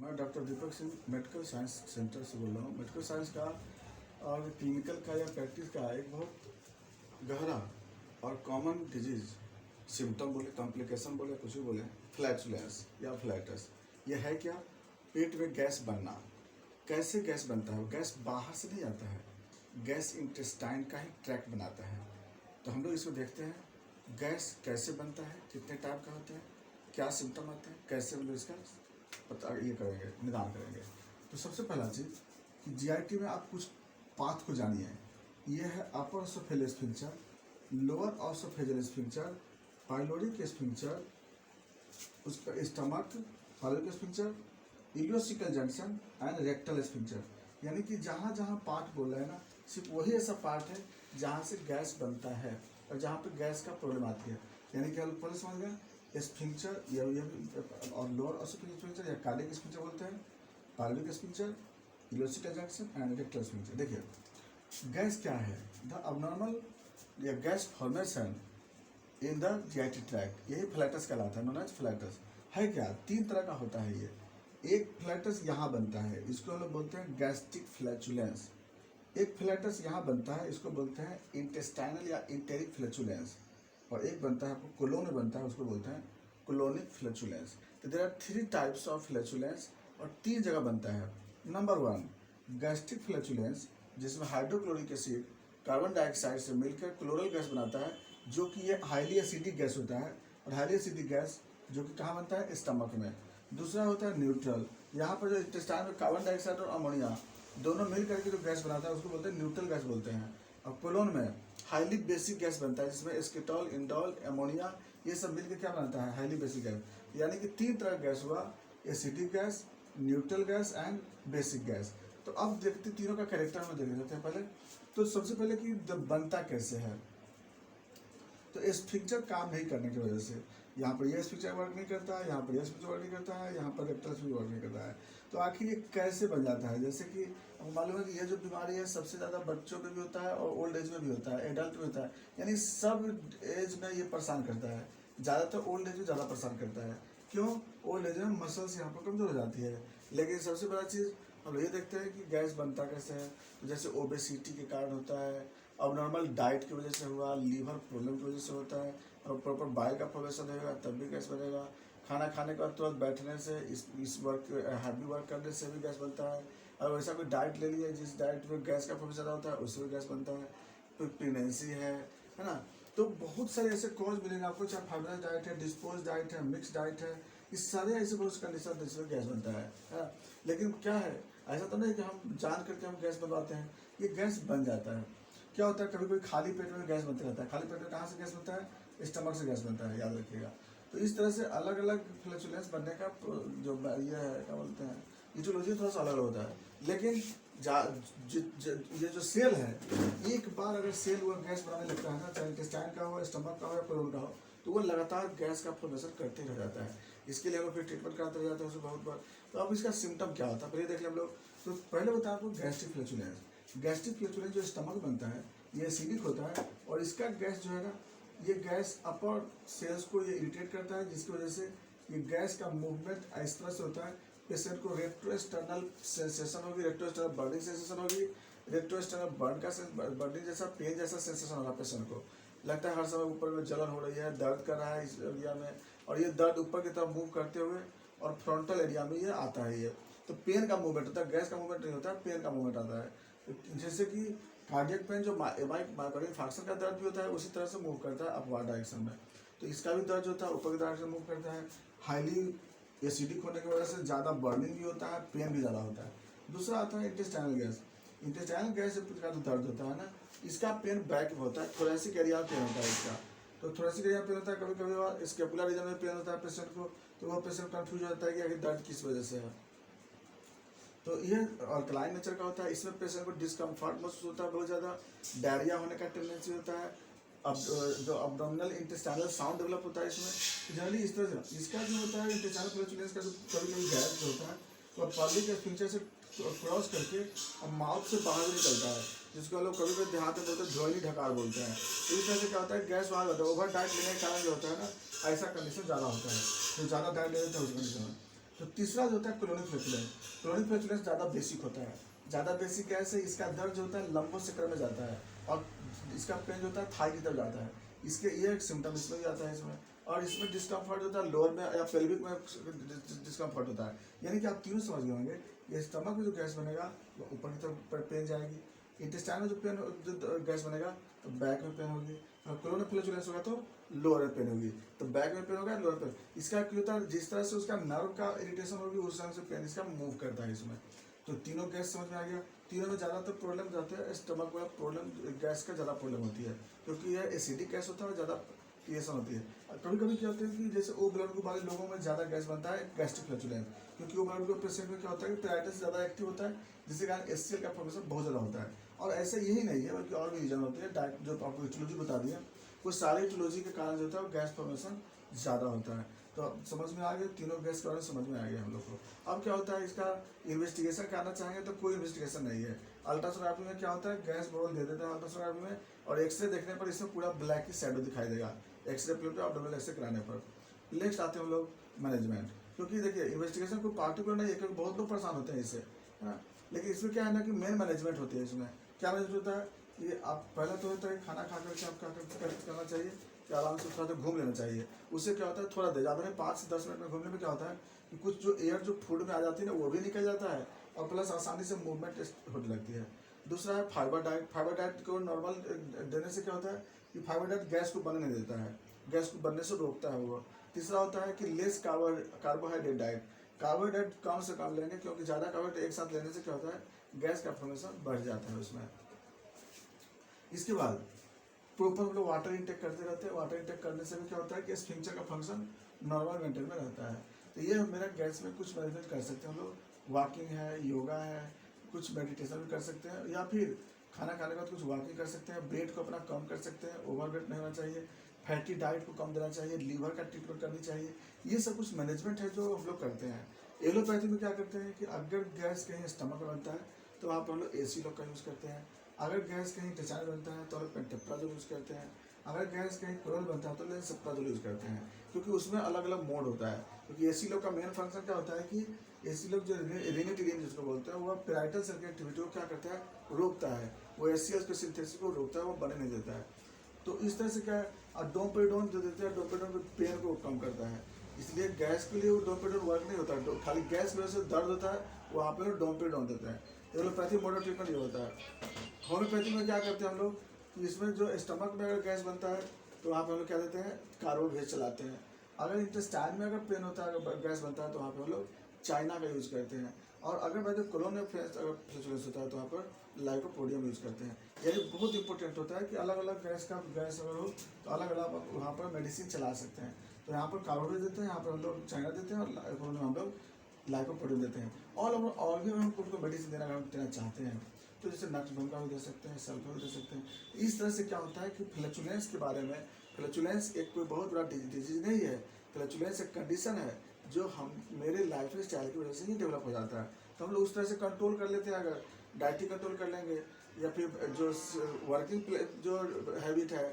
मैं doctor Deepak Singh medical science centre से बोल रहा हूँ। मेडिकल साइंस का और क्लिनिकल का या प्रैक्टिस का एक बहुत गहरा और कॉमन डिजीज, सिम्टम बोले, कॉम्प्लिकेशन बोले, कुछ भी बोले, फ्लैटुलेंस या फ्लैटस। ये है क्या? पेट में गैस बनना। कैसे गैस बनता है? गैस बाहर से नहीं आता है, गैस इंटेस्टाइन का ही ट्रैक्ट बनाता है। तो हम लोग इसको देखते हैं, गैस कैसे बनता है, कितने टाइप का होता है, क्या सिम्टम आते हैं, कैसे हम लोग इसका पता ये करेंगे, निदान करेंगे। तो सबसे पहला चीज़ कि जीआईटी में आप कुछ पाथ को जानिए। ये है upper oesophageal sphincter, lower oesophageal sphincter, pyloric sphincter, उसका stomach, pyloric sphincter, ileocaecal junction and rectal sphincter. यानी कि जहाँ जहाँ पार्ट बोल रहे हैं ना, सिर्फ वही ऐसा पार्ट है जहाँ से गैस बनता है और जहाँ पे गैस का प्रॉब्लम आती है। यानी कि हम पहले समझ गए स्फिंक्टर या और लोअर ऑसोफेजियल स्फिंक्टर या कार्डियक स्फिंक्टर बोलते हैं, pyloric sphincter, ileocaecal junction and rectal sphincter. देखिए गैस क्या है? द अबनॉर्मल या gas formation in the GIT tract, यही फ्लैटस कहलाता है, नोन एज फ्लैटस। है क्या? तीन तरह का होता है ये। एक फ्लैटस यहाँ बनता है, इसको हम लोग बोलते हैं गैस्ट्रिक फ्लैचुलेंस। एक फ्लैटस यहाँ बनता है, इसको बोलते हैं इंटेस्टाइनल या इंटेरिक फ्लैचुलेंस। और एक बनता है आपको कोलोन में बनता है, उसको बोलते हैं कोलोनिक फ्लैचुलेंस। तो there are 3 types of flatulence और 3 जगह बनता है। नंबर 1 गैस्ट्रिक फ्लैचुलेंस, जिसमें हाइड्रोक्लोरिक एसिड कार्बन डाइऑक्साइड से मिलकर क्लोरल गैस बनाता है, जो कि ये हाईली एसिडिक गैस होता है। और हाईली एसिडिक गैस जो कि कहाँ बनता है? स्टमक में। दूसरा होता है न्यूट्रल, यहाँ पर जो इंटेस्टाइन में कार्बन डाइऑक्साइड और अमोनिया दोनों मिल करके जो गैस बनाता है उसको बोलते हैं न्यूट्रल गैस बोलते हैं। और कोलोन में हाईली बेसिक गैस बनता है, जिसमें एस्केटॉल, इंडोल, एमोनिया ये सब मिलकर क्या बनाता है? Highly basic gas. यानी कि 3 तरह का गैस हुआ, acidic gas, neutral gas and basic gas. तो अब देखते तीनों का कैरेक्टर में देख लेते हैं पहले। तो सबसे पहले कि बनता कैसे है। तो स्फिंक्टर काम नहीं करने की वजह से यहाँ पर यह स्फिंक्टर वर्क नहीं करता है, यहाँ पर यह स्फिंक्टर वर्क नहीं करता है, यहाँ पर रेक्टल स्फिंक्टर वर्क नहीं करता है। तो आखिर ये कैसे बन जाता है? जैसे कि आपको मालूम है कि ये जो बीमारी है सबसे ज़्यादा बच्चों में भी होता है और ओल्ड एज में भी होता है, एडल्ट में होता है, यानी सब एज में ये परेशान करता है। ज़्यादातर ओल्ड एज में ज़्यादा परेशान करता है। क्यों? ओल्ड एज में मसल्स यहाँ पर कमज़ोर हो जाती है। लेकिन सबसे बड़ा चीज़ हम ये देखते हैं कि गैस बनता कैसे है। तो जैसे ओबेसिटी के कारण होता है, अब नॉर्मल डाइट की वजह से हुआ, लीवर प्रॉब्लम की वजह से होता है, और प्रॉपर बाइल का फॉर्मेशन रहेगा तब भी गैस बनेगा। खाना खाने के बाद तुरंत बैठने से, इस वर्क हैवी वर्क करने से भी गैस बनता है। और वैसा कोई डाइट ले लिया जिस डाइट में गैस का फॉर्मेशन होता है, उससे भी गैस बनता है। फिर प्रेगनेंसी है ना। तो बहुत सारे ऐसे कॉज मिलेंगे आपको, चाहे फाइबर डाइट है, डिस्पोज डाइट है, मिक्स डाइट है, इस सारे ऐसे बहुत कंडीशन जिसमें गैस बनता है ना। लेकिन क्या है, ऐसा तो नहीं कि हम जान करके हम गैस बनवाते हैं, ये गैस बन जाता है। क्या होता है, कभी कभी खाली पेट में गैस बनते रहता है। खाली पेट में कहाँ से गैस बनता है? स्टमक से गैस बनता है, याद रखिएगा। तो इस तरह से अलग अलग फ्लैचुलेंस बनने का जो ये है, क्या बोलते हैं, इटियोलॉजी थोड़ा सा अलग होता है। लेकिन ये जो सेल है, एक बार अगर सेल वो गैस बनाने लगता है ना, चाहे इंटेस्टाइन का हो, स्टमक का हो या कोलोन का हो, तो वो लगातार गैस का फॉर्मेशन करते रह जाता है। इसके लिए हम लोग फिर ट्रीटमेंट कराते रह जाते हैं उसको बहुत बार। तो अब इसका सिम्टम क्या होता है पहले देख लें हम लोग। तो पहले बताया आपको गैस्ट्रिक फ्लैचुलेंस। गैस्ट्रिक फ्लैचुलेंस जो स्टमक बनता है ये एसिडिक होता है, और इसका गैस जो है ना, ये गैस अपर सेल्स को ये इरिटेट करता है, जिसकी वजह से ये गैस का मूवमेंट इस तरह से होता है, पेशेंट को रेट्रोस्टर्नल सेंसेशन होगी, रेट्रोस्टर्नल बर्निंग सेंसेशन होगी, रेट्रोस्टर्नल बर्न का बर्निंग जैसा पेन जैसा सेंसेशन होगा। पेशेंट को लगता है हर समय ऊपर में जलन हो रही है, दर्द कर रहा है इस एरिया में, और ये दर्द ऊपर की तरफ मूव करते हुए और फ्रंटल एरिया में ये आता है। ये तो पेन का मूवमेंट होता है, गैस का मूवमेंट नहीं होता है, पेन का मूवमेंट आता है। जैसे कि कार्डियक पेन जो मायोकार्डियल इंफार्क्शन का दर्द भी होता है, उसी तरह से मूव करता है अपवार्ड डायरेक्शन में। तो इसका भी दर्द होता है, ऊपर की डायरेक्शन मूव करता है। हाईली एसिडिक होने की वजह से ज़्यादा बर्निंग भी होता है, पेन भी ज़्यादा होता है। दूसरा आता है इंटेस्टाइनल गैस। इंटेस्टाइनल गैस का जो दर्द होता है ना, इसका पेन बैक में होता है, थोरेसिक एरिया में पेन होता है इसका। तो थोरेसिक एरिया में पेन होता है, कभी कभी स्केपुलर रीजन में पेन होता है पेशेंट को। तो वह पेशेंट कन्फ्यूज हो जाता है कि आखिर दर्द किस वजह से है। तो ये अल्कलाइन नेचर का होता है, इसमें पेशेंट को डिस्कम्फर्ट महसूस होता है बहुत ज़्यादा, डायरिया होने का टेंडेंसी होता है। अब जो अब्डोमिनल इंटेस्टाइनल साउंड डेवलप होता है इसमें जनरली इस तरह से। इसका जो होता है इंटेस्टाइनल फ्लैचुलेंस का जो कभी कभी गैस जो होता है वो पाइलोरिक स्फिंक्टर से क्रॉस करके और माउथ से बाहर भी निकलता है, जिसको लोग कभी कभी देहात में बोलते हैं ड्रॉइनी ढकार बोलते हैं। तो इस तरह से क्या होता है, गैस वहाँ होता है। ओवर डाइट लेने के कारण जो होता है ना, ऐसा कंडीशन ज़्यादा होता है, तो ज़्यादा डाइट ले लेते हैं उस कंडीशन में। तो तीसरा जो होता है क्लोनिक फ्लैचुलेंस। क्लोनिक फ्लैचुलेंस ज़्यादा बेसिक होता है। ज़्यादा बेसिक गैस है, इसका दर्द जो होता है लंबो चक्र में जाता है और इसका पेन जो होता है थाई की तरफ जाता है। इसके ये एक सिम्टम इसमें भी आता है इसमें। और इसमें डिस्कम्फर्ट होता है लोअर में या पेल्विक में डिस्कम्फर्ट होता है। यानी कि आप तीनों समझ गए होंगे, ये स्टमक में जो गैस बनेगा वो ऊपर की तरफ पेन जाएगी, इंटेस्टाइन में जो पेन जो गैस बनेगा तो बैक में पेन होगी, और क्लोनिक फ्लैचुलेंस होगा तो लोअर में पेन होगी। तो बैक में पेन होगा, लोअर पेन। इसका क्या होता है, जिस तरह से उसका नर्व का इरिटेशन होगी उस तरह से पेन इसका मूव करता है इसमें। तो तीनों गैस समझ में आ गया। तीनों में ज़्यादातर प्रॉब्लम जाते हैं स्टमक वाला प्रॉब्लम, गैस का ज़्यादा प्रॉब्लम होती है क्योंकि यह एसिडिक गैस होता है और ज़्यादा क्रिएशन होती है। कभी कभी क्या होता है कि जैसे ओ ब्लड ग्रुप वाले लोगों में ज़्यादा गैस बनता है गैस्ट्रिक फ्लैचुलेंस, क्योंकि ओ ब्लड ग्रुप पेशेंट में क्या होता है कि पेराइटिस ज़्यादा एक्टिव होता है, जिसके कारण HCl का फॉर्मेशन बहुत ज़्यादा होता है। और ऐसे यही नहीं है बल्कि और भी रीजन होते हैं, डाइट जो आपको इटियोलॉजी बता दी है वो सारे इटियोलॉजी के कारण जो होता है वो गैस फॉर्मेशन ज़्यादा होता है। तो अब समझ में आ गया, तीनों गैस के बारे में समझ में आ गया हम लोग को। अब क्या होता है, इसका इन्वेस्टिगेशन करना चाहेंगे तो कोई इन्वेस्टिगेशन नहीं है। अल्ट्रासोनोग्राफी में क्या होता है, गैस बॉल दे देते हैं अल्ट्रासोनोग्राफी में, और एक्सरे देखने पर इसमें पूरा ब्लैक की शैडो दिखाई देगा एक्सरे प्लेट पे एब्डोमिनल एक्सरे कराने पर। नेक्स्ट आते हैं हम लोग मैनेजमेंट, क्योंकि देखिए इन्वेस्टिगेशन को पार्टिकुलर नहीं है क्योंकि बहुत लोग परेशान होते हैं इससे, है ना। लेकिन इसमें क्या है ना कि मेन मैनेजमेंट होती है। इसमें क्या मैनेजमेंट होता है कि आप पहला तो होता है खाना खा करके आप क्या करना चाहिए कि आराम से थोड़ा सा घूम लेना चाहिए। उससे क्या होता है, थोड़ा देर ज़्यादा नहीं 5 से 10 मिनट में घूमने में क्या होता है कि कुछ जो एयर जो फूड में आ जाती है ना वो भी निकल जाता है और प्लस आसानी से मूवमेंट होने लगती है। दूसरा है फाइबर डाइट। फाइबर डाइट को नॉर्मल देने से क्या होता है कि फाइबर डाइट गैस को बनने नहीं देता है, गैस को बनने से रोकता है वो। तीसरा होता है कि लेस कार्बोहाइड्रेट डाइट। कार्बोहाइड्रेट कम से कम लेंगे क्योंकि ज़्यादा कार्बोहाइड्रेट एक साथ लेने से क्या होता है गैस का फॉर्मेशन बढ़ जाता है उसमें। इसके बाद प्रॉपर हम लोग वाटर इंटेक करते रहते हैं। वाटर इंटेक करने से भी क्या होता है कि स्फिंक्टर का फंक्शन नॉर्मल मेंटेन में रहता है। तो ये मेरा गैस में कुछ मैनेजमेंट कर सकते हैं हम लोग। वॉकिंग है, योगा है, कुछ मेडिटेशन भी कर सकते हैं, या फिर खाना खाने के बाद कुछ वॉकिंग कर सकते हैं। वेट को अपना कम कर सकते हैं, ओवरवेट नहीं होना चाहिए, फैटी डाइट को कम देना चाहिए, लीवर का ट्रीटमेंट करनी चाहिए। ये सब कुछ मैनेजमेंट है जो हम लोग करते हैं। एलोपैथी में क्या करते हैं कि अगर गैस कहीं स्टमक में बनता है तो वहाँ पर हम लोग AC लोग का यूज़ करते हैं। अगर गैस कहीं टेचान बनता है तो हम लोग पेंटेप्राजोल यूज़ करते हैं। अगर गैस कहीं कोरल बनता है तो लेंसप्राजोल यूज़ करते हैं, क्योंकि उसमें अलग अलग मोड होता है। क्योंकि AC लोग का मेन फंक्शन क्या होता है कि AC लोग जो रेनिटिलिन जिसको बोलते हैं वो पेराइटल सेल की एक्टिविटी को क्या करता है, रोकता है। वो HCl के सिंथेसिस को रोकता है, वो बनने नहीं देता है। तो इस तरह से क्या है, और डोपेडोन जो देते हैं, डोपेडोन पेन को कम करता है। इसलिए गैस के लिए वो डोपेडोन वर्क नहीं होता है, खाली गैस की वजह से दर्द होता है वहाँ पे डोपेडोन देते हैं। एलोपैथी मॉडर्न ट्रीटमेंट ये होता है। होम्योपैथी में क्या करते हैं हम लोग कि इसमें जो स्टमक में अगर गैस बनता है तो वहाँ पे हम लोग क्या देते हैं, कार्बोवेज चलाते हैं। अगर इंटेस्टाइन में अगर पेन होता है, अगर गैस बनता है तो वहाँ पे हम लोग चाइना का यूज़ करते हैं। और अगर वैसे कोलोन में अगर फ्लैचुलेंस होता है तो वहाँ पर लाइकोपोडियम यूज़ करते हैं। यानी बहुत इंपॉर्टेंट होता है कि अलग अलग गैस अगर हो तो अलग अलग वहाँ पर मेडिसिन चला सकते हैं। तो यहाँ पर कार्बोवेज देते हैं, यहाँ पर हम लोग चाइना देते हैं, और कोलोन में हम लोग लाइकोपोडियम देते हैं। और भी हम उनको मेडिसिन देना चाहते हैं तो जैसे नक्सबोन का भी दे सकते हैं, सल्फर भी दे सकते हैं। इस तरह से क्या होता है कि फ्लैचुलेंस के बारे में, फ्लैचुलेंस एक कोई बहुत बड़ा डिजीज नहीं है। फ्लैचुलेंस एक कंडीशन है जो हम मेरे लाइफ स्टाइल की वजह से ही डेवलप हो जाता है। तो हम लोग उस तरह से कंट्रोल कर लेते हैं। अगर डाइटिंग कंट्रोल कर लेंगे या फिर जो वर्किंग जो हैबिट है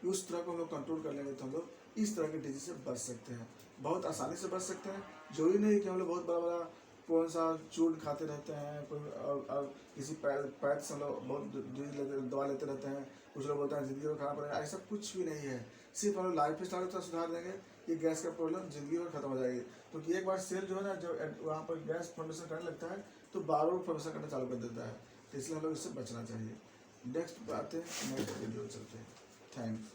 उस तरह को हम लोग कंट्रोल कर लेंगे तो हम लोग इस तरह के डिजीज से बच सकते हैं, बहुत आसानी से बच सकते हैं। जरूरी नहीं कि हम लोग बहुत बड़ा बड़ा कौन सा चूर्ण खाते रहते हैं, कोई और किसी पैर से हम लोग बहुत दवा लेते रहते हैं। कुछ लोग बोलते हैं ज़िंदगी में खाना पड़ेगा, ऐसा कुछ भी नहीं है। सिर्फ हम लोग लाइफ स्टाइल को सुधार देंगे, ये गैस का प्रॉब्लम ज़िंदगी में खत्म हो जाएगी। क्योंकि एक बार सेल जो है ना, जो वहाँ पर गैस फॉर्मेशन करने लगता है तो बार बार फॉर्मेशन करना चालू कर देता है। तो इसलिए हम लोग इससे बचना चाहिए। नेक्स्ट बात है, नेक्स्ट वीडियो चलते हैं। थैंक्स।